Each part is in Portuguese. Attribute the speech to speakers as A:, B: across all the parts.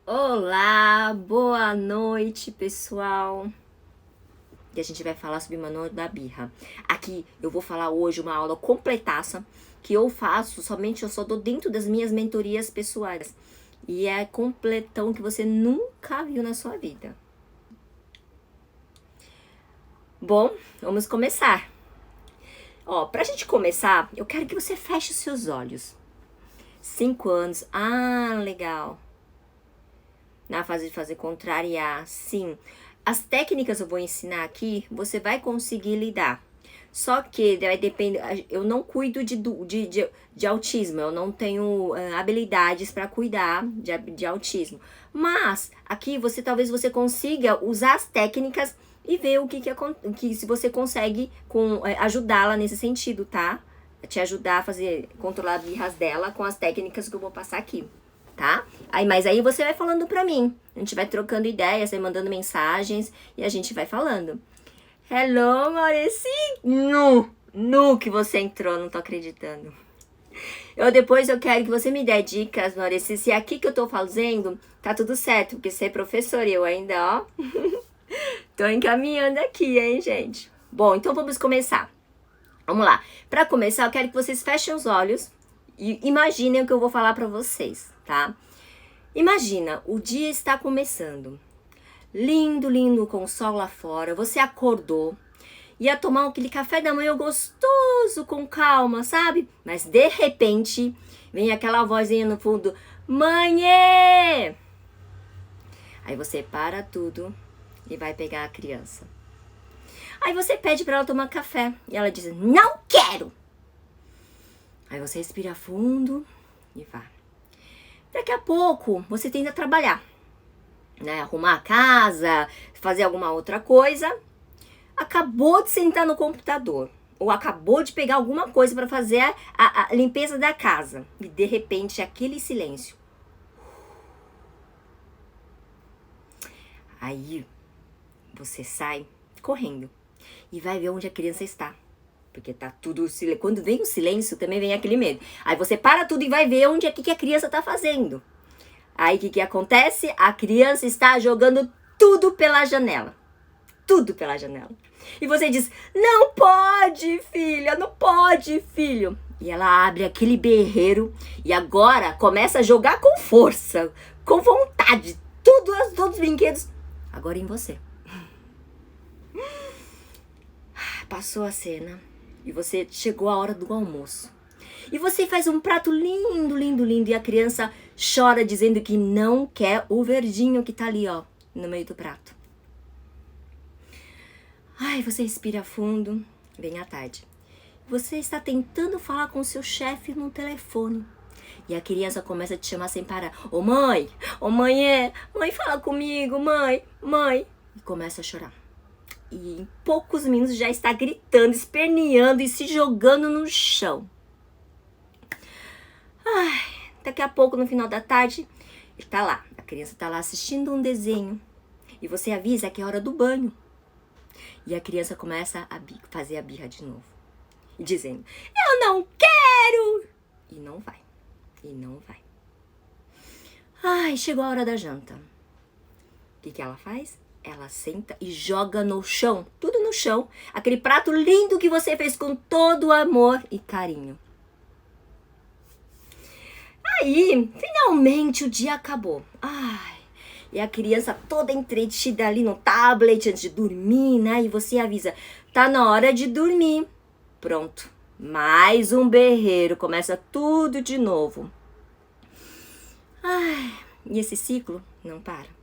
A: Olá, boa noite, pessoal. E a gente vai falar sobre Manual da Birra. Aqui eu vou falar hoje uma aula completaça que eu faço somente, eu só dou dentro das minhas mentorias pessoais. E é completão que você nunca viu na sua vida. Bom, vamos começar. Ó, pra gente começar, eu quero que você feche os seus olhos. 5 anos, legal. Na fase de fazer contrariar, sim. As técnicas eu vou ensinar aqui, você vai conseguir lidar. Só que vai depender, eu não cuido de autismo, eu não tenho habilidades para cuidar de autismo. Mas aqui talvez você consiga usar as técnicas e ver o que se você consegue ajudá-la nesse sentido, tá? Te ajudar a controlar as birras dela com as técnicas que eu vou passar aqui. Tá? Mas aí você vai falando pra mim. A gente vai trocando ideias, vai mandando mensagens e a gente vai falando. Hello, Mauricinho! No que você entrou, não tô acreditando. Depois eu quero que você me dê dicas, Maurício, se aqui que eu tô fazendo tá tudo certo, porque você é professor e eu ainda, ó, tô encaminhando aqui, hein, gente? Bom, então vamos começar. Vamos lá. Pra começar, eu quero que vocês fechem os olhos e imaginem o que eu vou falar pra vocês, tá? Imagina, o dia está começando. Lindo, lindo, com o sol lá fora. Você acordou, ia tomar aquele café da manhã gostoso, com calma, sabe? Mas de repente, vem aquela vozinha no fundo: Mãe! Aí você para tudo e vai pegar a criança. Aí você pede para ela tomar café e ela diz: não quero! Aí você respira fundo e vai. Daqui a pouco você tenta trabalhar, né? Arrumar a casa, fazer alguma outra coisa. Acabou de sentar no computador ou acabou de pegar alguma coisa para fazer a limpeza da casa e de repente aquele silêncio. Aí você sai correndo e vai ver onde a criança está. Porque tá tudo... Quando vem o silêncio, também vem aquele medo. Aí você para tudo e vai ver onde é que a criança tá fazendo. Aí o que acontece? A criança está jogando tudo pela janela. Tudo pela janela. E você diz: não pode, filha, não pode, filho. E ela abre aquele berreiro e agora começa a jogar com força, com vontade. Todos os brinquedos agora em você. Passou a cena. E você chegou a hora do almoço. E você faz um prato lindo, lindo, lindo. E a criança chora dizendo que não quer o verdinho que tá ali, ó, no meio do prato. Ai, você respira fundo. Vem à tarde. Você está tentando falar com seu chefe no telefone. E a criança começa a te chamar sem parar. Ô mãe, mãe, fala comigo, mãe. E começa a chorar. E em poucos minutos já está gritando, esperneando e se jogando no chão. Daqui a pouco, no final da tarde, ele tá lá. A criança tá lá assistindo um desenho. E você avisa que é hora do banho. E a criança começa a fazer a birra de novo. E dizendo: eu não quero! E não vai. Chegou a hora da janta. O que ela faz? Ela senta e joga no chão, tudo no chão, aquele prato lindo que você fez com todo amor e carinho. Aí, finalmente o dia acabou. E a criança toda entretida ali no tablet antes de dormir, né? E você avisa: tá na hora de dormir. Pronto, mais um berreiro, começa tudo de novo. E esse ciclo não para.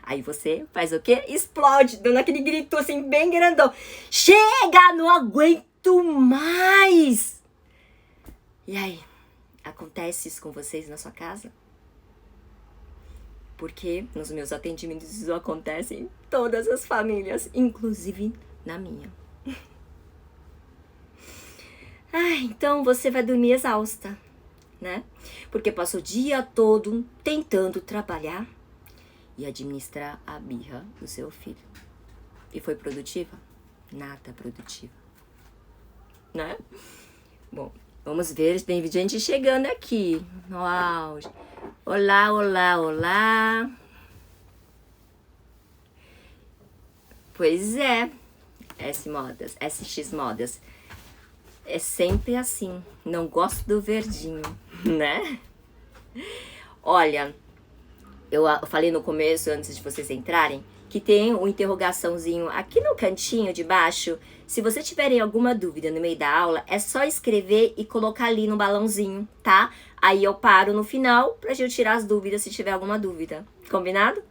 A: Aí você faz o quê? Explode, dando aquele grito assim bem grandão. Chega, não aguento mais! E aí, acontece isso com vocês na sua casa? Porque nos meus atendimentos isso acontece em todas as famílias, inclusive na minha. Então você vai dormir exausta, né? Porque passou o dia todo tentando trabalhar e administrar a birra do seu filho. E foi produtiva? Nada produtiva, né? Bom, vamos ver, tem gente chegando aqui. Uau! Olá. Pois é, SX Modas. É sempre assim. Não gosto do verdinho, né? Olha, eu falei no começo, antes de vocês entrarem, que tem um interrogaçãozinho aqui no cantinho de baixo. Se vocês tiverem alguma dúvida no meio da aula, é só escrever e colocar ali no balãozinho, tá? Aí eu paro no final pra gente tirar as dúvidas se tiver alguma dúvida. Combinado?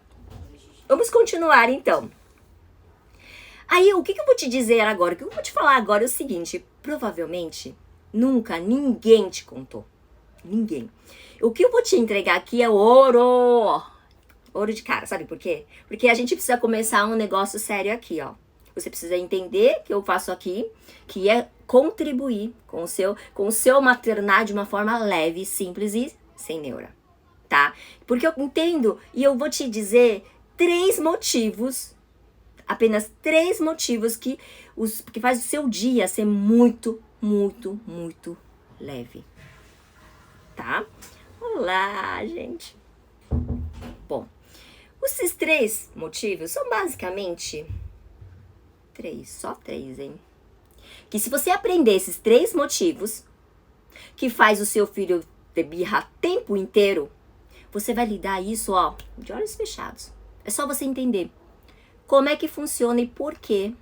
A: Vamos continuar então. Aí, o que eu vou te dizer agora? O que eu vou te falar agora é o seguinte. Provavelmente, nunca ninguém te contou. Ninguém. O que eu vou te entregar aqui é ouro. Ouro de cara, sabe por quê? Porque a gente precisa começar um negócio sério aqui, ó. Você precisa entender que eu faço aqui, que é contribuir com o seu maternar de uma forma leve, simples e sem neura, tá? Porque eu entendo e eu vou te dizer apenas três motivos que faz o seu dia ser muito, muito, muito leve, tá? Olá, gente. Bom, esses três motivos são basicamente só três, hein? Que se você aprender esses três motivos que faz o seu filho ter birra o tempo inteiro, você vai lidar isso, ó, de olhos fechados. É só você entender como é que funciona e por quê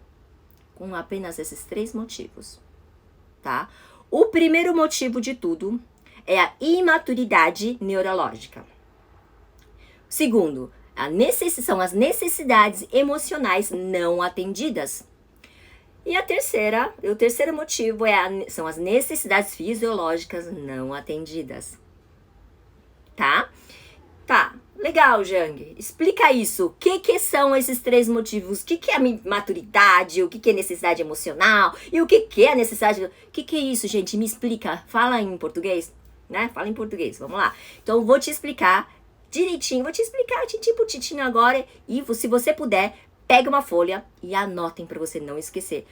A: com apenas esses três motivos, tá? O primeiro motivo de tudo é a imaturidade neurológica. Segundo, são as necessidades emocionais não atendidas. E o terceiro motivo são as necessidades fisiológicas não atendidas. Tá? Tá, legal, Jang. Explica isso. O que são esses três motivos? O que é maturidade? O que é necessidade emocional? E o que é a necessidade... O que é isso, gente? Me explica. Fala em português, né? Fala em português, vamos lá. Então, eu vou te explicar direitinho. Vou te explicar tintim por tintim agora. E se você puder, pega uma folha e anotem para você não esquecer.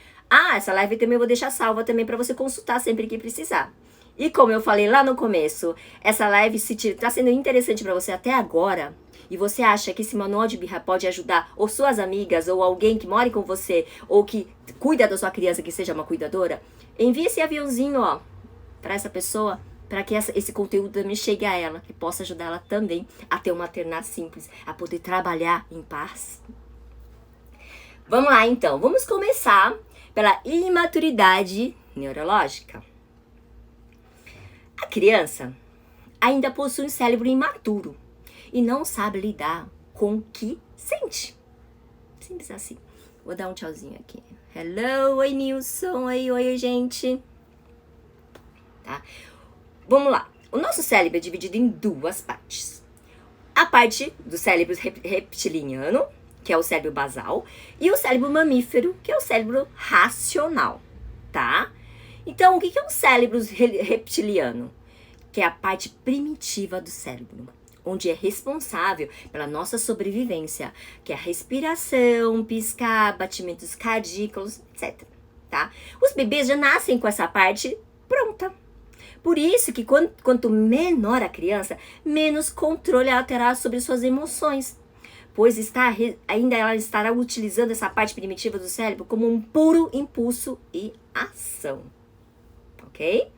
A: Essa live também eu vou deixar salva também para você consultar sempre que precisar. E como eu falei lá no começo, essa live se está sendo interessante para você até agora, e você acha que esse manual de birra pode ajudar ou suas amigas, ou alguém que mora com você, ou que cuida da sua criança, que seja uma cuidadora, envie esse aviãozinho, ó, para essa pessoa, para que esse conteúdo também chegue a ela, e possa ajudar ela também a ter um maternar simples, a poder trabalhar em paz. Vamos lá, então. Vamos começar pela imaturidade neurológica. A criança ainda possui um cérebro imaturo e não sabe lidar com o que sente. Simples assim. Vou dar um tchauzinho aqui. Hello, oi Nilson, oi gente. Tá? Vamos lá. O nosso cérebro é dividido em duas partes. A parte do cérebro reptiliano, que é o cérebro basal, e o cérebro mamífero, que é o cérebro racional, tá? Então, o que é um cérebro reptiliano? Que é a parte primitiva do cérebro, onde é responsável pela nossa sobrevivência, que é a respiração, piscar, batimentos cardíacos, etc, tá? Os bebês já nascem com essa parte pronta. Por isso que quanto menor a criança, menos controle ela terá sobre suas emoções, pois ainda ela estará utilizando essa parte primitiva do cérebro como um puro impulso e ação. Ok?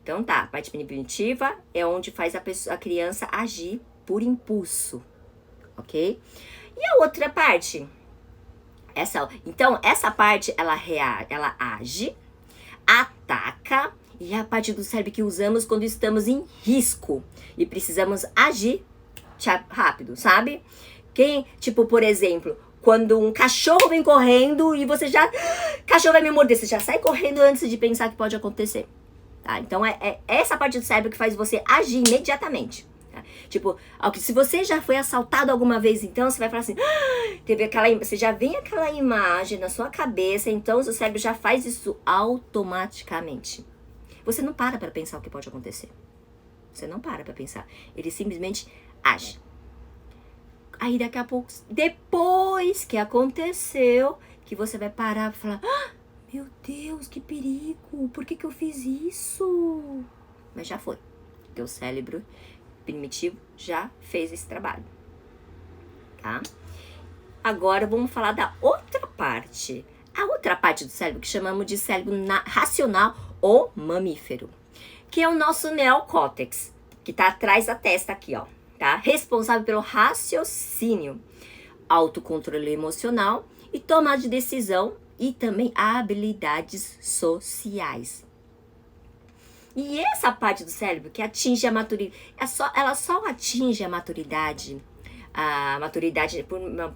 A: Então tá, a parte primitiva é onde faz a criança agir por impulso, ok? E a outra parte? Então, essa parte, ela age, ataca, e é a parte do cérebro que usamos quando estamos em risco e precisamos agir rápido, sabe? Tipo, por exemplo, quando um cachorro vem correndo e você já... Cachorro vai me morder, você já sai correndo antes de pensar que pode acontecer. Tá? Então, é essa parte do cérebro que faz você agir imediatamente. Tá? Tipo, se você já foi assaltado alguma vez, então, você vai falar assim... Você já vem aquela imagem na sua cabeça, então, o seu cérebro já faz isso automaticamente. Você não para pensar o que pode acontecer. Você não para pensar. Ele simplesmente age. Aí, daqui a pouco, depois que aconteceu, que você vai parar e falar... Meu Deus, que perigo! Por que eu fiz isso? Mas já foi. Porque o cérebro primitivo já fez esse trabalho. Tá? Agora vamos falar da outra parte, a outra parte do cérebro que chamamos de cérebro racional ou mamífero, que é o nosso neocórtex, que está atrás da testa aqui, ó, tá? Responsável pelo raciocínio, autocontrole emocional e tomada de decisão e também habilidades sociais. E essa parte do cérebro que atinge a maturidade, ela só atinge a maturidade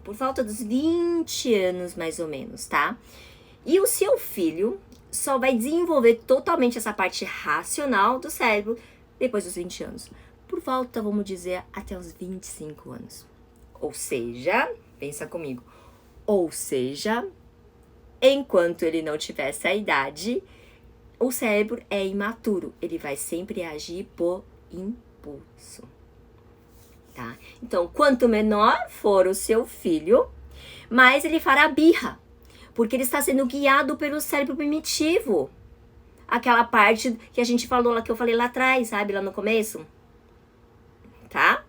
A: por volta dos 20 anos mais ou menos, tá? E o seu filho só vai desenvolver totalmente essa parte racional do cérebro depois dos 20 anos. Por volta, vamos dizer, até os 25 anos. Ou seja, pensa comigo, ou seja, enquanto ele não tiver essa idade, o cérebro é imaturo, ele vai sempre agir por impulso, tá? Então, quanto menor for o seu filho, mais ele fará birra, porque ele está sendo guiado pelo cérebro primitivo. Aquela parte que a gente falou lá, que eu falei lá atrás, sabe? Lá no começo. Tá?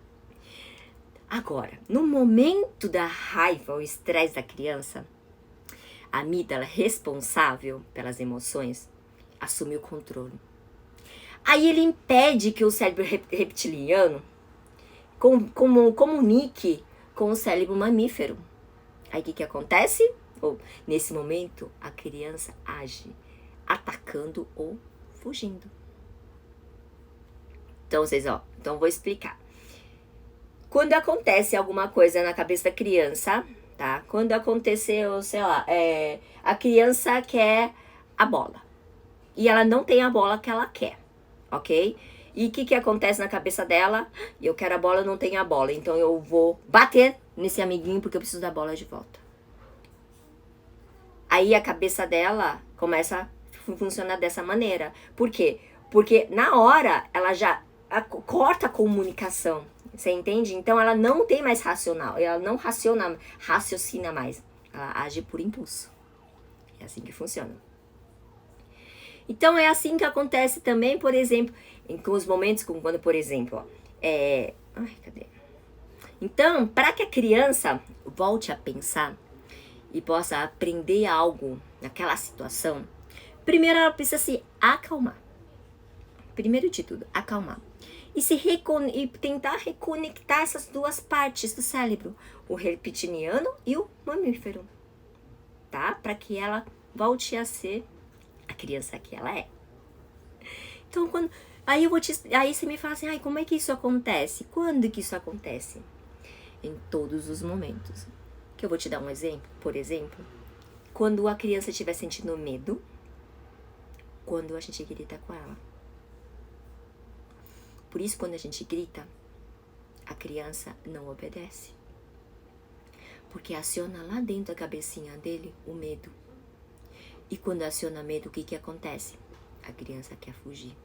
A: Agora, no momento da raiva ou estresse da criança, a amígdala responsável pelas emoções assume o controle. Aí ele impede que o cérebro reptiliano comunique com o cérebro mamífero. Aí o que acontece? Nesse momento, a criança age atacando ou fugindo. Então, então vou explicar. Quando acontece alguma coisa na cabeça da criança, tá? Quando aconteceu, sei lá, a criança quer a bola. E ela não tem a bola que ela quer, ok? E o que acontece na cabeça dela? Eu quero a bola, eu não tenho a bola. Então eu vou bater nesse amiguinho porque eu preciso da bola de volta. Aí a cabeça dela começa a funcionar dessa maneira. Por quê? Porque na hora ela já corta a comunicação. Você entende? Então ela não tem mais racional. Ela não raciocina mais. Ela age por impulso. É assim que funciona. Então é assim que acontece também, por exemplo, com os momentos quando, por exemplo, cadê? Então, para que a criança volte a pensar e possa aprender algo naquela situação, primeiro ela precisa se acalmar. Primeiro de tudo, acalmar. E tentar reconectar essas duas partes do cérebro, o reptiliano e o mamífero, tá? Para que ela volte a ser a criança que ela é. Então, aí você me fala assim, como é que isso acontece? Quando que isso acontece? Em todos os momentos. Que eu vou te dar um exemplo, por exemplo, quando a criança estiver sentindo medo, quando a gente grita com ela. Por isso, quando a gente grita, a criança não obedece. Porque aciona lá dentro da cabecinha dele o medo. E quando aciona medo, o que acontece? A criança quer fugir.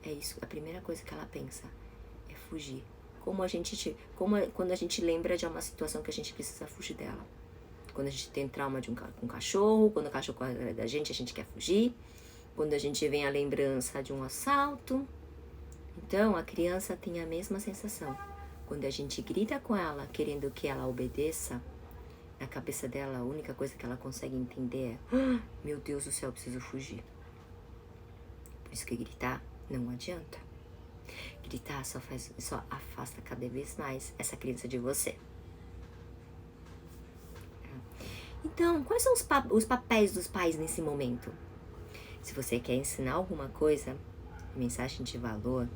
A: É isso, a primeira coisa que ela pensa é fugir. Quando a gente lembra de uma situação que a gente precisa fugir dela. Quando a gente tem trauma de um cachorro, quando o cachorro corre atrás da gente quer fugir. Quando a gente vem a lembrança de um assalto. Então, a criança tem a mesma sensação. Quando a gente grita com ela, querendo que ela obedeça, na cabeça dela, a única coisa que ela consegue entender é: meu Deus do céu, eu preciso fugir. Por isso que gritar não adianta. Gritar só afasta cada vez mais essa criança de você. Então, quais são os papéis dos pais nesse momento? Se você quer ensinar alguma coisa, mensagem de valor,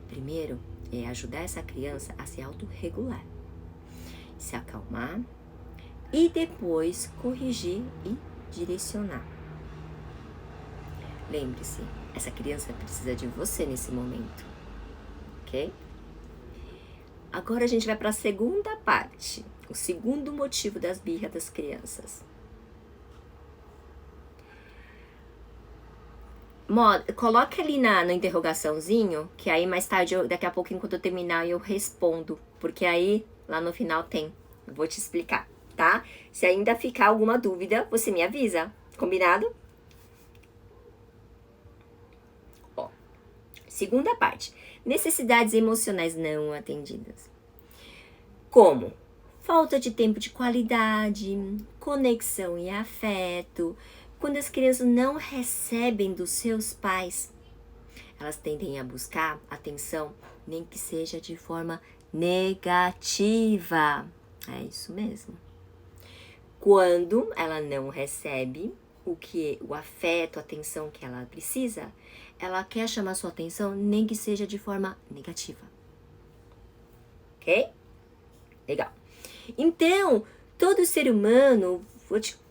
A: primeiro é ajudar essa criança a se autorregular, se acalmar e depois corrigir e direcionar. Lembre-se, essa criança precisa de você nesse momento, ok? Agora a gente vai para a segunda parte, o segundo motivo das birras das crianças. Coloca ali no interrogaçãozinho, que aí mais tarde, daqui a pouco, enquanto eu terminar, eu respondo. Porque aí, lá no final tem. Eu vou te explicar, tá? Se ainda ficar alguma dúvida, você me avisa. Combinado? Ó, segunda parte. Necessidades emocionais não atendidas. Como falta de tempo de qualidade, conexão e afeto. Quando as crianças não recebem dos seus pais, elas tendem a buscar atenção, nem que seja de forma negativa. É isso mesmo. Quando ela não recebe o afeto, a atenção que ela precisa, ela quer chamar sua atenção, nem que seja de forma negativa. Ok? Legal. Então, todo ser humano,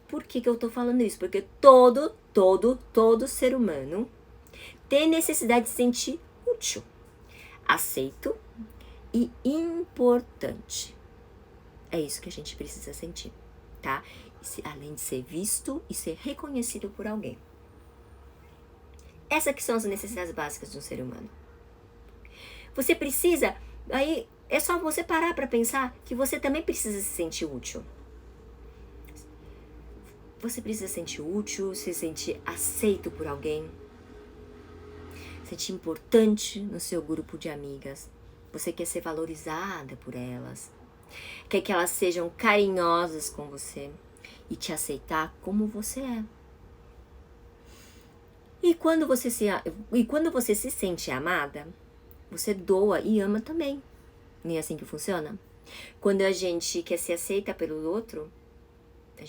A: por que eu tô falando isso? Porque todo ser humano tem necessidade de se sentir útil, aceito e importante. É isso que a gente precisa sentir, tá? Além de ser visto e ser reconhecido por alguém. Essas que são as necessidades básicas de um ser humano. Você precisa, aí é só você parar para pensar que você também precisa se sentir útil. Você precisa se sentir útil, se sentir aceito por alguém, se sentir importante no seu grupo de amigas. Você quer ser valorizada por elas, quer que elas sejam carinhosas com você e te aceitar como você é. E quando você se sente amada, você doa e ama também. Nem é assim que funciona? Quando a gente quer ser aceita pelo outro, é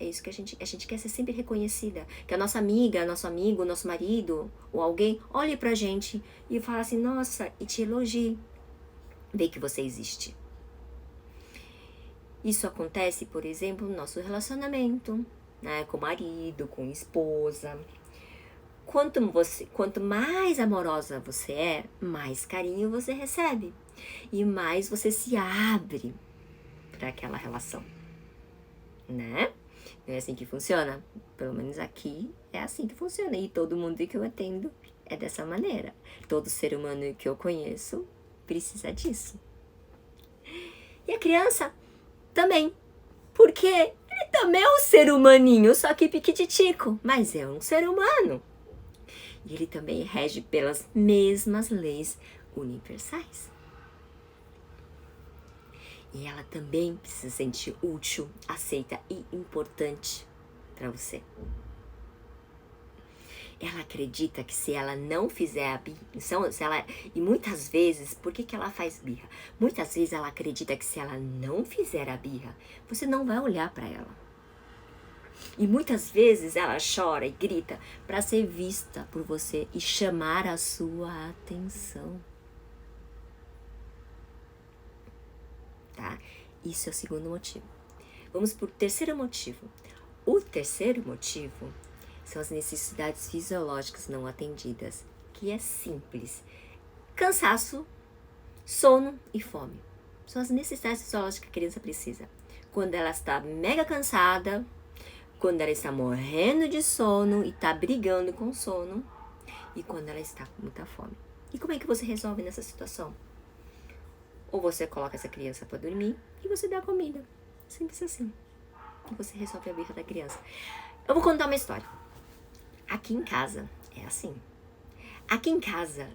A: isso que a gente quer ser sempre reconhecida. Que a nossa amiga, nosso amigo, nosso marido ou alguém olhe pra gente e fale assim, nossa, e te elogie. Vê que você existe. Isso acontece, por exemplo, no nosso relacionamento, né, com o marido, com a esposa. Quanto mais amorosa você é, mais carinho você recebe. E mais você se abre para aquela relação. Né? Não é assim que funciona? Pelo menos aqui é assim que funciona. E todo mundo que eu atendo é dessa maneira. Todo ser humano que eu conheço precisa disso. E a criança também. Porque ele também é um ser humaninho, só que piquititico. Mas é um ser humano. E ele também rege pelas mesmas leis universais. E ela também precisa se sentir útil, aceita e importante para você. Ela acredita que se ela não fizer a birra, e muitas vezes, por que ela faz birra? Muitas vezes ela acredita que se ela não fizer a birra, você não vai olhar para ela. E muitas vezes ela chora e grita para ser vista por você e chamar a sua atenção. Tá? Isso é o segundo motivo. Vamos para o terceiro motivo. O terceiro motivo são as necessidades fisiológicas não atendidas, que é simples. Cansaço, sono e fome. São as necessidades fisiológicas que a criança precisa. Quando ela está mega cansada, quando ela está morrendo de sono e está brigando com sono, e quando ela está com muita fome. E como é que você resolve nessa situação? Ou você coloca essa criança para dormir e você dá comida. Simples assim. E você resolve a birra da criança. Eu vou contar uma história. Aqui em casa é assim. Aqui em casa,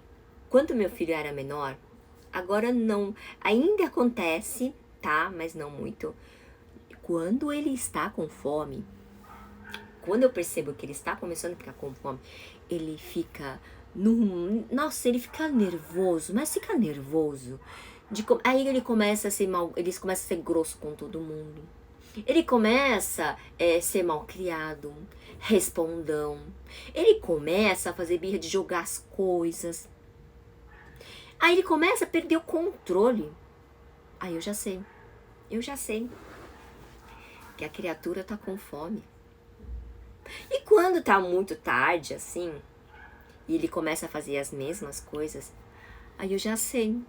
A: quando meu filho era menor, agora não, ainda acontece, tá? Mas não muito. Quando ele está com fome, quando eu percebo que ele está começando a ficar com fome, ele fica ele fica nervoso, mas fica nervoso. Aí ele começa a ser grosso com todo mundo. Ele começa a ser malcriado, respondão. Ele começa a fazer birra de jogar as coisas. Aí ele começa a perder o controle. Aí eu já sei que a criatura tá com fome. E quando tá muito tarde, assim, e ele começa a fazer as mesmas coisas, aí eu já sei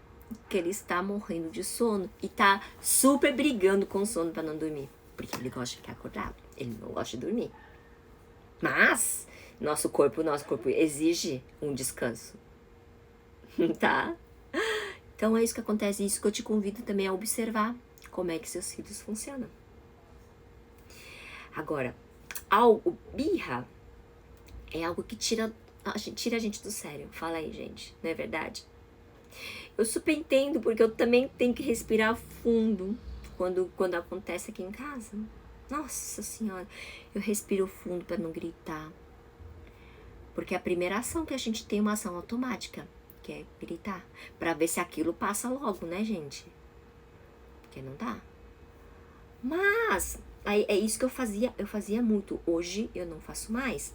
A: que ele está morrendo de sono e tá super brigando com o sono para não dormir. Porque ele gosta de ficar acordado, ele não gosta de dormir. Mas nosso corpo exige um descanso, tá? Então é isso que acontece, isso que eu te convido também a observar como é que seus filhos funcionam. Agora, birra é algo que tira a gente do sério. Fala aí, gente, não é verdade? Eu super entendo, porque eu também tenho que respirar fundo quando acontece aqui em casa. Nossa Senhora, eu respiro fundo para não gritar. Porque a primeira ação que a gente tem é uma ação automática, que é gritar. Pra ver se aquilo passa logo, né, gente? Porque não dá. Mas, aí, é isso que eu fazia muito. Hoje eu não faço mais.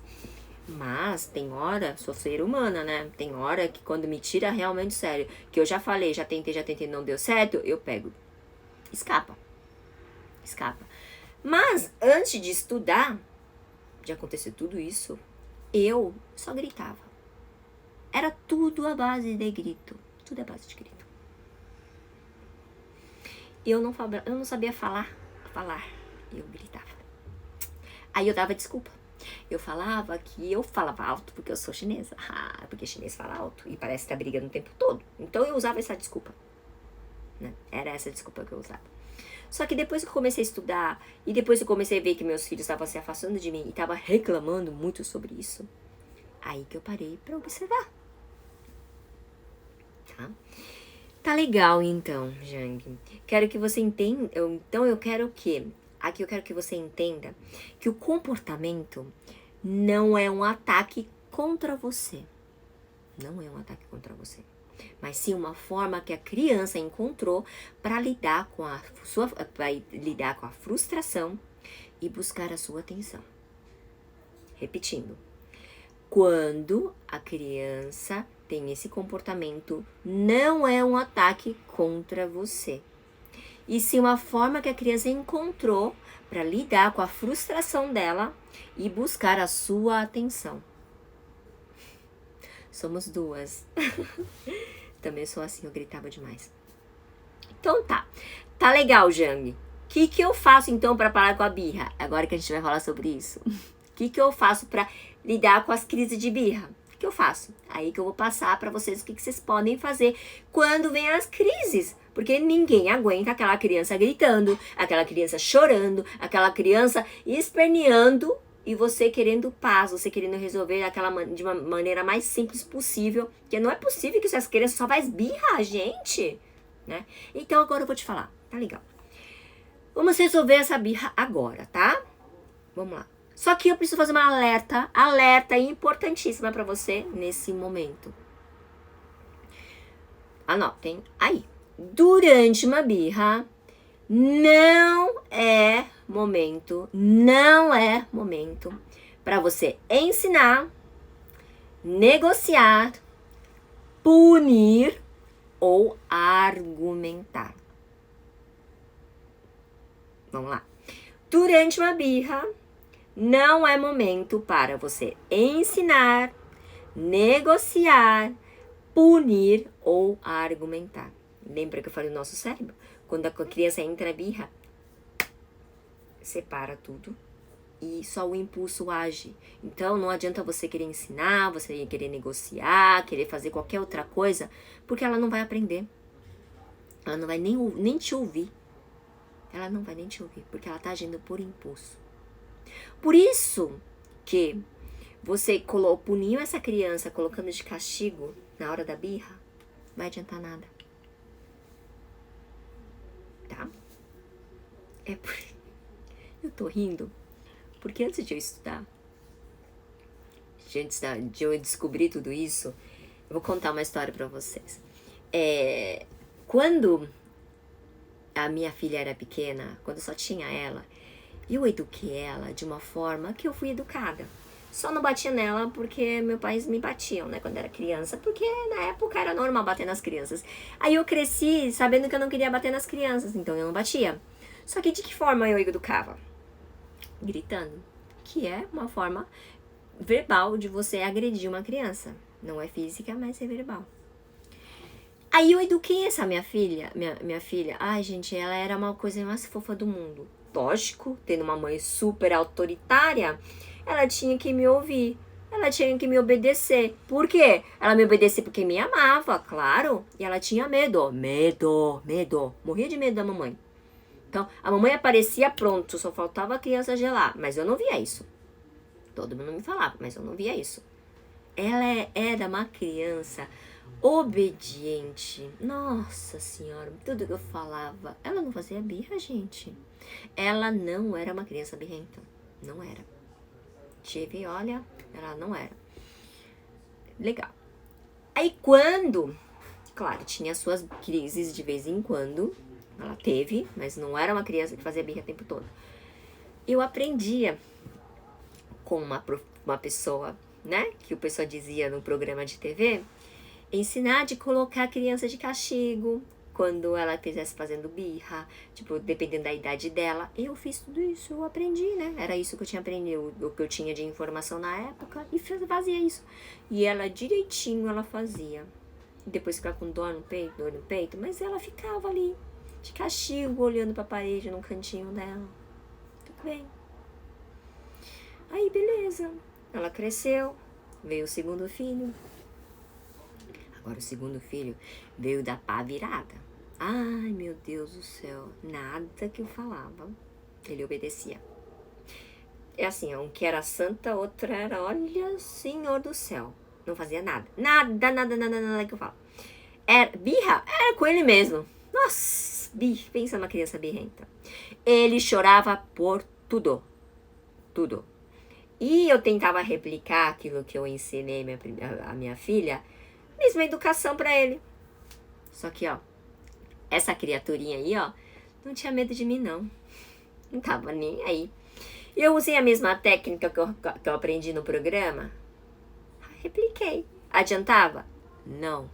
A: Mas tem hora, sou ser humana, né? Tem hora que quando me tira realmente sério, que eu já falei, já tentei, não deu certo, eu pego. Escapa. Mas, antes de estudar, de acontecer tudo isso, eu só gritava. Era tudo à base de grito. Tudo à base de grito. Eu não sabia falar. Eu gritava. Aí eu dava desculpa. Eu falava alto porque eu sou chinesa. Porque chinês fala alto e parece que tá brigando o tempo todo. Então eu usava essa desculpa. Né? Era essa desculpa que eu usava. Só que depois que eu comecei a estudar e depois eu comecei a ver que meus filhos estavam se afastando de mim e estavam reclamando muito sobre isso, aí que eu parei pra observar. Tá legal então, Jang. Quero que você entenda. Eu quero que... Aqui eu quero que você entenda que o comportamento não é um ataque contra você. Não é um ataque contra você. Mas sim uma forma que a criança encontrou para lidar com a frustração e buscar a sua atenção. Repetindo. Quando a criança tem esse comportamento, não é um ataque contra você. E sim uma forma que a criança encontrou para lidar com a frustração dela e buscar a sua atenção. Somos duas. Também sou assim, eu gritava demais. Então tá legal, Jang. O que eu faço então para parar com a birra? Agora que a gente vai falar sobre isso. O que eu faço para lidar com as crises de birra? O que eu faço? Aí que eu vou passar para vocês o que vocês podem fazer quando vem as crises. Porque ninguém aguenta aquela criança gritando, aquela criança chorando, aquela criança esperneando e você querendo paz, você querendo resolver de uma maneira mais simples possível. Porque não é possível que essas crianças só faz birra, gente. Né? Então agora eu vou te falar, tá legal? Vamos resolver essa birra agora, tá? Vamos lá. Só que eu preciso fazer uma alerta importantíssima pra você nesse momento. Anotem aí. Durante uma birra, não é momento para você ensinar, negociar, punir ou argumentar. Vamos lá. Durante uma birra, não é momento para você ensinar, negociar, punir ou argumentar. Lembra que eu falei do nosso cérebro? Quando a criança entra na birra, separa tudo e só o impulso age. Então não adianta você querer ensinar, você querer negociar, querer fazer qualquer outra coisa, porque ela não vai aprender. Ela não vai nem te ouvir. Ela não vai nem te ouvir, porque ela tá agindo por impulso. Por isso que você puniu essa criança colocando de castigo na hora da birra, não vai adiantar nada. Tá? Eu tô rindo porque antes de eu estudar, antes de eu descobrir tudo isso, eu vou contar uma história pra vocês. Quando a minha filha era pequena, quando só tinha ela, eu eduquei ela de uma forma que eu fui educada. Só não batia nela porque meus pais me batiam, né, quando era criança, porque na época era normal bater nas crianças. Aí eu cresci sabendo que eu não queria bater nas crianças, então eu não batia. Só que de que forma eu educava? Gritando, que é uma forma verbal de você agredir uma criança. Não é física, mas é verbal. Aí eu eduquei essa minha filha. Ai, gente, ela era uma coisa mais fofa do mundo. Lógico, tendo uma mãe super autoritária, ela tinha que me ouvir. Ela tinha que me obedecer. Por quê? Ela me obedecia porque me amava, claro. E ela tinha medo. Medo. Morria de medo da mamãe. Então, a mamãe aparecia pronto, só faltava a criança gelar. Mas eu não via isso. Todo mundo me falava, mas eu não via isso. Ela era uma criança Obediente. Nossa senhora, tudo que eu falava. Ela não fazia birra, gente. Ela não era uma criança birrenta. Não era. Olha, ela não era. Legal. Aí quando, claro, tinha suas crises de vez em quando. Ela teve, mas não era uma criança que fazia birra o tempo todo. Eu aprendia com uma pessoa, né? Que o pessoal dizia no programa de TV. Ensinar de colocar a criança de castigo quando ela estivesse fazendo birra, tipo, dependendo da idade dela. Eu fiz tudo isso, eu aprendi, né? Era isso que eu tinha aprendido, o que eu tinha de informação na época, e fazia isso. E ela direitinho, ela fazia. Depois ficava com dor no peito, mas ela ficava ali, de castigo, olhando pra parede, num cantinho dela. Tudo bem. Aí, beleza. Ela cresceu, veio o segundo filho. Agora o segundo filho veio da pá virada. Ai, meu Deus do céu. Nada que eu falava, ele obedecia. É assim, um que era santa, outro era, olha, Senhor do céu. Não fazia nada. Nada que eu falo. Birra era com ele mesmo. Nossa, pensa numa criança birrenta. Ele chorava por tudo. Tudo. E eu tentava replicar aquilo que eu ensinei a minha filha, mesma educação pra ele. Só que, ó, essa criaturinha aí, ó, não tinha medo de mim, não. Não tava nem aí. Eu usei a mesma técnica que eu aprendi no programa. Repliquei. Adiantava? Não.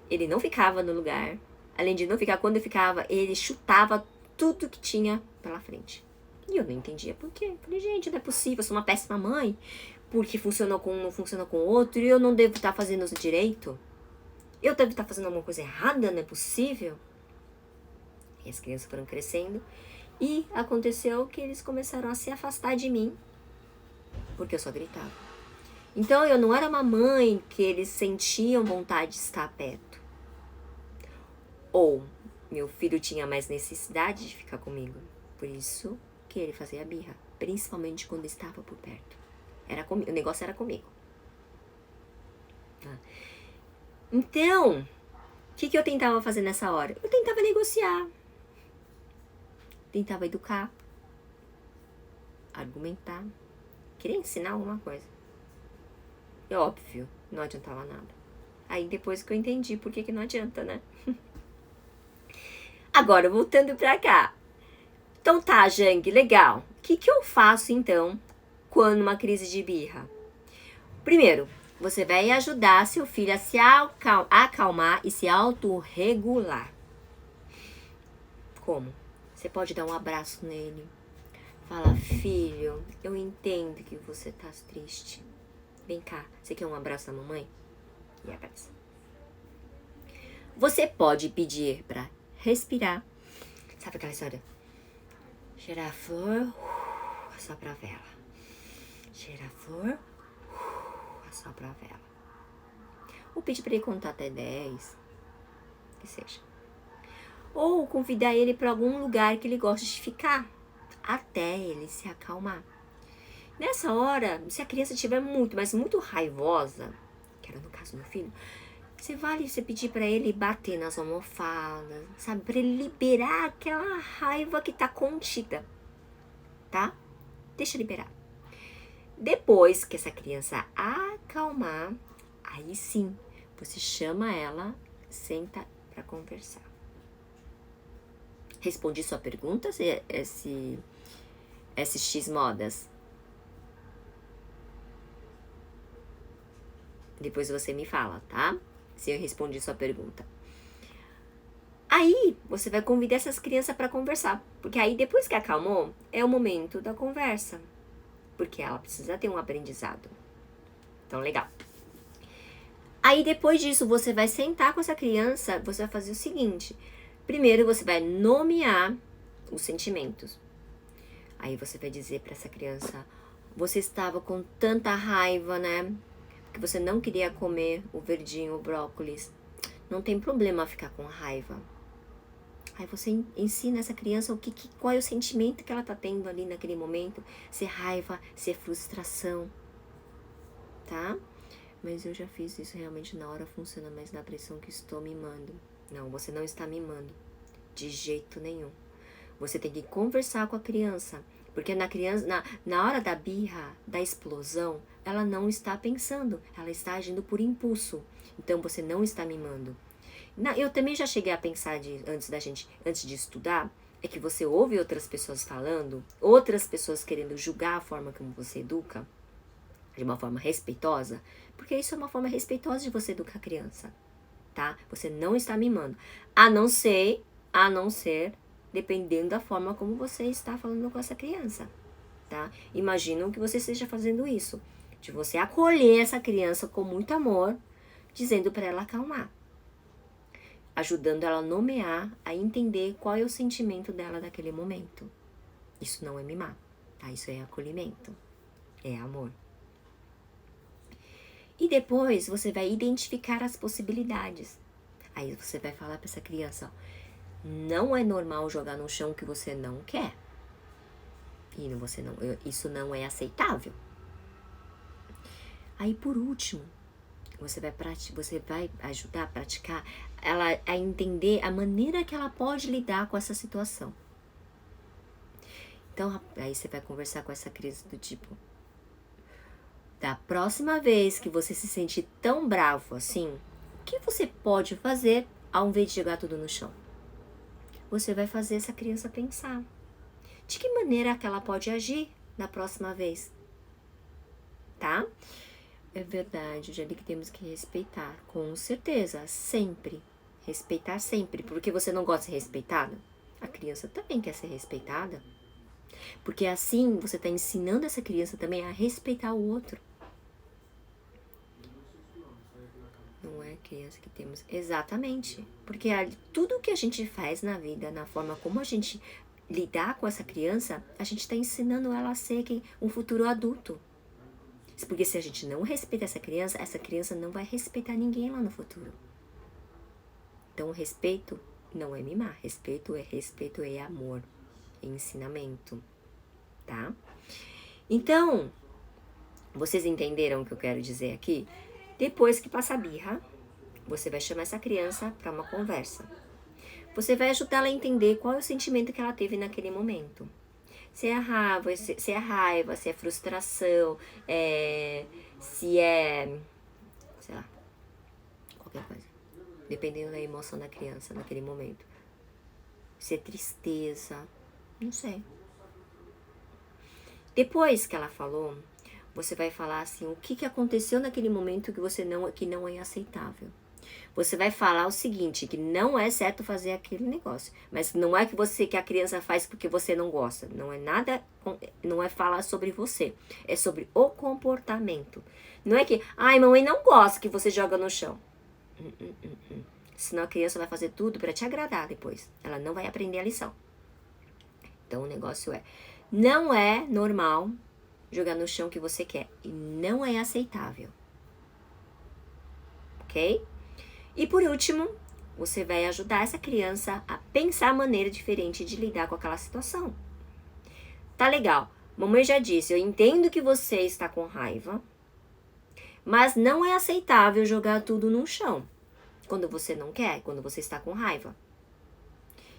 A: Ele não ficava no lugar. Além de não ficar, quando eu ficava, ele chutava tudo que tinha pela frente. E eu não entendia por quê. Falei, gente, não é possível, eu sou uma péssima mãe. Porque funcionou com um, não funciona com o outro. E eu não devo estar fazendo isso direito. Eu devo estar fazendo alguma coisa errada, não é possível. E as crianças foram crescendo. E aconteceu que eles começaram a se afastar de mim. Porque eu só gritava. Então eu não era uma mãe que eles sentiam vontade de estar perto. Ou meu filho tinha mais necessidade de ficar comigo. Por isso que ele fazia birra. Principalmente quando estava por perto. Era comigo, o negócio era comigo. Então, o que eu tentava fazer nessa hora? Eu tentava negociar. Tentava educar. Argumentar. Queria ensinar alguma coisa. E óbvio, não adiantava nada. Aí depois que eu entendi por que não adianta, né? Agora, voltando pra cá. Então tá, Jang, legal. O que eu faço então quando uma crise de birra? Primeiro, você vai ajudar seu filho a se acalmar e se autorregular. Como? Você pode dar um abraço nele. Fala, filho, eu entendo que você tá triste. Vem cá, você quer um abraço da mamãe? E abraça. Você pode pedir pra respirar. Sabe aquela história? Cheirar a flor, assopra a vela. Cheirar a flor, assopra a vela. Ou pedir pra ele contar até 10, que seja. Ou convidar ele para algum lugar que ele goste de ficar, até ele se acalmar. Nessa hora, se a criança estiver muito, mas muito raivosa, que era no caso do meu filho, você pedir para ele bater nas almofadas, sabe? Para ele liberar aquela raiva que tá contida, tá? Deixa liberar. Depois que essa criança acalmar, aí sim, você chama ela, senta para conversar. Respondi sua pergunta, SX Modas? Depois você me fala, tá? Se eu respondi sua pergunta. Aí, você vai convidar essas crianças para conversar. Porque aí, depois que acalmou, é o momento da conversa. Porque ela precisa ter um aprendizado. Então, legal. Aí, depois disso, você vai sentar com essa criança, você vai fazer o seguinte. Primeiro, você vai nomear os sentimentos. Aí, você vai dizer para essa criança, você estava com tanta raiva, né? Que você não queria comer o verdinho, o brócolis. Não tem problema ficar com raiva. Aí você ensina essa criança qual é o sentimento que ela tá tendo ali naquele momento. Se é raiva, se é frustração. Tá? mas eu já fiz isso, realmente na hora funciona, mas na pressão que estou mimando. Não, você não está mimando. De jeito nenhum. Você tem que conversar com a criança. Porque na criança, na hora da birra, da explosão, ela não está pensando. Ela está agindo por impulso. Então você não está mimando. Eu também já cheguei a pensar antes de estudar, é que você ouve outras pessoas falando, outras pessoas querendo julgar a forma como você educa, de uma forma respeitosa, porque isso é uma forma respeitosa de você educar a criança, tá? Você não está mimando. A não ser, dependendo da forma como você está falando com essa criança, tá? Imagino que você esteja fazendo isso, de você acolher essa criança com muito amor, dizendo para ela acalmar, ajudando ela a nomear, a entender qual é o sentimento dela naquele momento. Isso não é mimar, tá? Isso é acolhimento, é amor. E depois você vai identificar as possibilidades. Aí você vai falar para essa criança, ó, não é normal jogar no chão que você não quer. E isso não é aceitável. Aí por último, você vai ajudar a praticar ela a entender a maneira que ela pode lidar com essa situação. Então, aí você vai conversar com essa criança do tipo, da próxima vez que você se sentir tão bravo assim, o que você pode fazer ao invés de jogar tudo no chão? Você vai fazer essa criança pensar. De que maneira que ela pode agir na próxima vez? Tá? É verdade, já li que temos que respeitar, com certeza, sempre. Respeitar sempre, porque você não gosta de ser respeitada? A criança também quer ser respeitada. Porque assim você está ensinando essa criança também a respeitar o outro. Não é criança que temos... Exatamente. Porque tudo que a gente faz na vida, na forma como a gente lidar com essa criança, a gente está ensinando ela a ser um futuro adulto. Porque se a gente não respeita essa criança não vai respeitar ninguém lá no futuro. Então, respeito não é mimar. Respeito é amor, é ensinamento, tá? Então, vocês entenderam o que eu quero dizer aqui? Depois que passa a birra, você vai chamar essa criança para uma conversa. Você vai ajudar ela a entender qual é o sentimento que ela teve naquele momento. Se é raiva, se é frustração, se é, sei lá, qualquer coisa. Dependendo da emoção da criança naquele momento. Se é tristeza, não sei. Depois que ela falou, você vai falar assim, o que aconteceu naquele momento que não é aceitável. Você vai falar o seguinte, que não é certo fazer aquele negócio. Mas não é que a criança faz porque você não gosta. Não é nada, não é falar sobre você. É sobre o comportamento. Não é que, mamãe não gosta que você joga no chão. Senão a criança vai fazer tudo para te agradar depois. Ela não vai aprender a lição. Então o negócio não é normal jogar no chão que você quer. E não é aceitável. Ok? E por último, você vai ajudar essa criança a pensar maneira diferente de lidar com aquela situação. Tá legal. Mamãe já disse, eu entendo que você está com raiva, mas não é aceitável jogar tudo no chão. Quando você não quer, quando você está com raiva.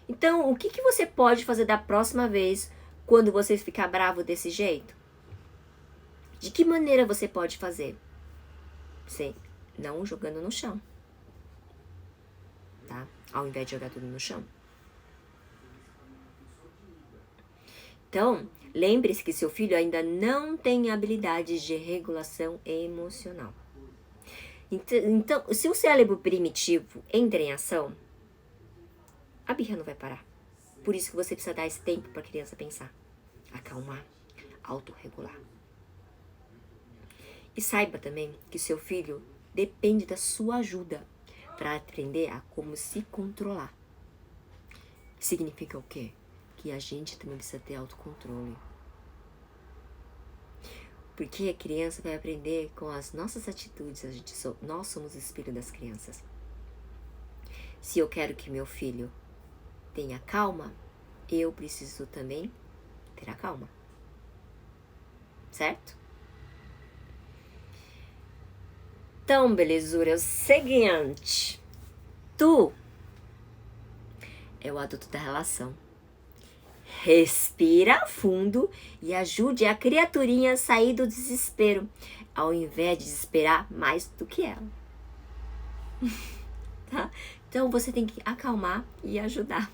A: Então, o que você pode fazer da próxima vez quando você ficar bravo desse jeito? De que maneira você pode fazer? Você não jogando no chão. Tá? Ao invés de jogar tudo no chão. Então, lembre-se que seu filho ainda não tem habilidades de regulação emocional. Então, se o cérebro primitivo entra em ação, a birra não vai parar. Por isso que você precisa dar esse tempo para a criança pensar, acalmar, autorregular. E saiba também que seu filho depende da sua ajuda para aprender a como se controlar. Significa o quê? Que a gente também precisa ter autocontrole. Porque a criança vai aprender com as nossas atitudes. Nós somos o espelho das crianças. Se eu quero que meu filho tenha calma, eu preciso também ter a calma. Certo? Então, belezura, é o seguinte. Tu é o adulto da relação. Respira fundo e ajude a criaturinha a sair do desespero, ao invés de desesperar mais do que ela. Tá? Então você tem que acalmar e ajudar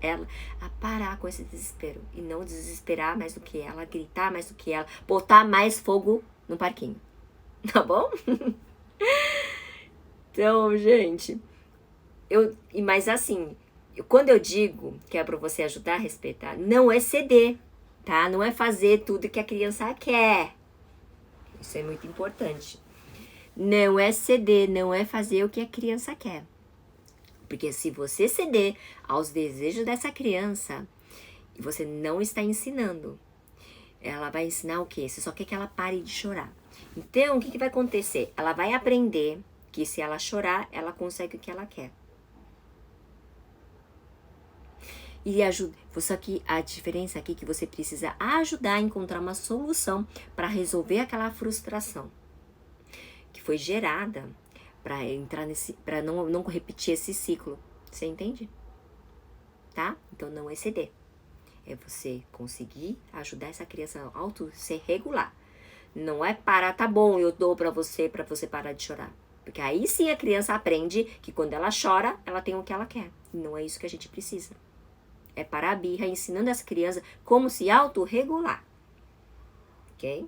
A: ela a parar com esse desespero e não desesperar mais do que ela, gritar mais do que ela, botar mais fogo no parquinho. Tá bom? Então, gente, mas assim, quando eu digo que é para você ajudar a respeitar, não é ceder, tá? Não é fazer tudo que a criança quer. Isso é muito importante. Não é ceder, não é fazer o que a criança quer. Porque se você ceder aos desejos dessa criança, você não está ensinando. Ela vai ensinar o quê? Você só quer que ela pare de chorar. Então, o que vai acontecer? Ela vai aprender que se ela chorar, ela consegue o que ela quer. E ajuda. Só que a diferença aqui é que você precisa ajudar a encontrar uma solução para resolver aquela frustração que foi gerada para entrar para não repetir esse ciclo. Você entende? Tá? Então não é ceder. É você conseguir ajudar essa criança a se regular. Não é parar, tá bom, eu dou para você parar de chorar. Porque aí sim a criança aprende que quando ela chora, ela tem o que ela quer. E não é isso que a gente precisa. É parar a birra ensinando as crianças como se autorregular. Ok?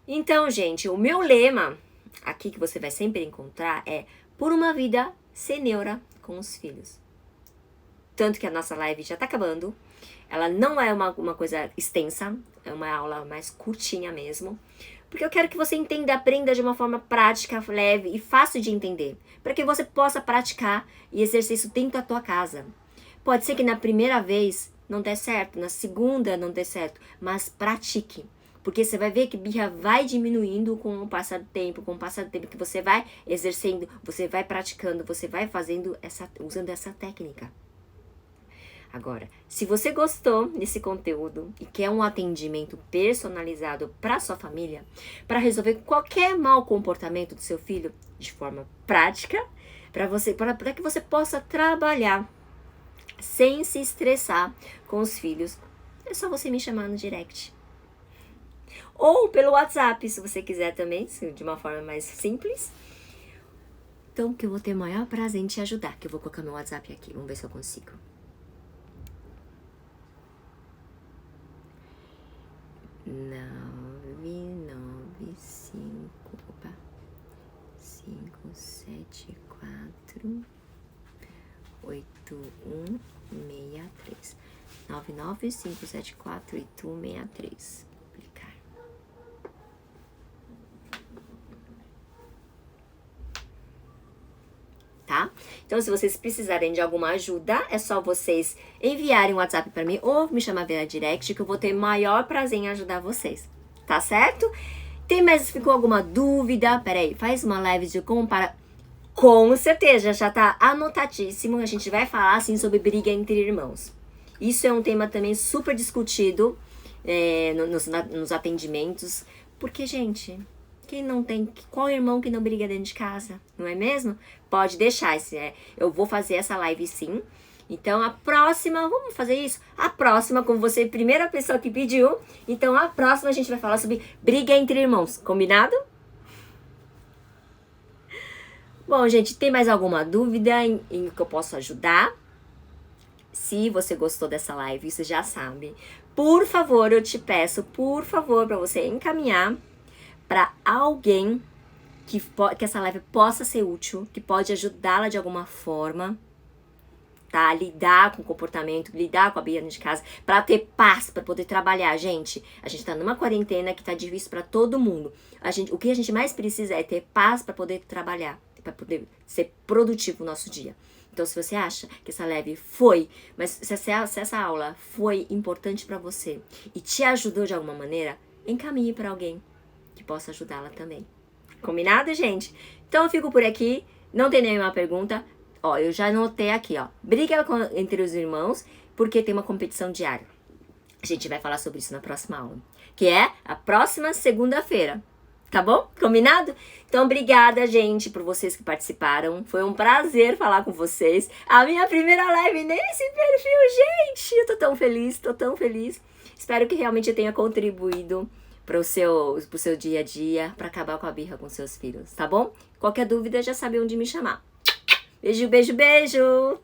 A: Então, gente, o meu lema aqui que você vai sempre encontrar é por uma vida sem neura com os filhos. Tanto que a nossa live já tá acabando. Ela não é uma coisa extensa, é uma aula mais curtinha mesmo. Porque eu quero que você entenda, aprenda de uma forma prática, leve e fácil de entender. Para que você possa praticar e exercer isso dentro da tua casa. Pode ser que na primeira vez não dê certo, na segunda não dê certo, mas pratique. Porque você vai ver que birra vai diminuindo com o passar do tempo, que você vai exercendo, você vai praticando, você vai fazendo usando essa técnica. Agora, se você gostou desse conteúdo e quer um atendimento personalizado para sua família, para resolver qualquer mau comportamento do seu filho de forma prática, para que você possa trabalhar sem se estressar com os filhos, é só você me chamar no direct. Ou pelo WhatsApp, se você quiser também, de uma forma mais simples. Então, que eu vou ter o maior prazer em te ajudar, que eu vou colocar meu WhatsApp aqui. Vamos ver se eu consigo. 995748163. 995748163. Clicar. Tá? Então, se vocês precisarem de alguma ajuda, é só vocês enviarem um WhatsApp para mim ou me chamar via direct, que eu vou ter maior prazer em ajudar vocês. Tá certo? Ficou alguma dúvida? Peraí, faz uma live de como para... Com certeza, já tá anotadíssimo. A gente vai falar, assim, sobre briga entre irmãos. Isso é um tema também super discutido nos atendimentos. Porque, gente, qual irmão que não briga dentro de casa? Não é mesmo? Pode deixar. Eu vou fazer essa live sim. Então, a próxima, vamos fazer isso? A próxima, como você é a primeira pessoa que pediu, então a próxima a gente vai falar sobre briga entre irmãos, combinado? Bom, gente, tem mais alguma dúvida em que eu posso ajudar? Se você gostou dessa live, você já sabe. Por favor, eu te peço, por favor, para você encaminhar para alguém que essa live possa ser útil, que pode ajudá-la de alguma forma, tá? Lidar com o comportamento, lidar com a birra de casa, para ter paz, para poder trabalhar. Gente, a gente tá numa quarentena que tá difícil para todo mundo. O que a gente mais precisa é ter paz para poder trabalhar, para poder ser produtivo no nosso dia. Então, se você acha que essa live mas se essa aula foi importante para você e te ajudou de alguma maneira, encaminhe para alguém que possa ajudá-la também. Combinado, gente? Então, eu fico por aqui. Não tem nenhuma pergunta. Ó, eu já anotei aqui, ó. Briga entre os irmãos porque tem uma competição diária. A gente vai falar sobre isso na próxima aula, que é a próxima segunda-feira. Tá bom? Combinado? Então, obrigada, gente, por vocês que participaram. Foi um prazer falar com vocês. A minha primeira live nesse perfil, gente! Eu tô tão feliz, tô tão feliz. Espero que realmente eu tenha contribuído pro seu dia a dia, pra acabar com a birra com seus filhos, tá bom? Qualquer dúvida, já sabe onde me chamar. Beijo, beijo, beijo!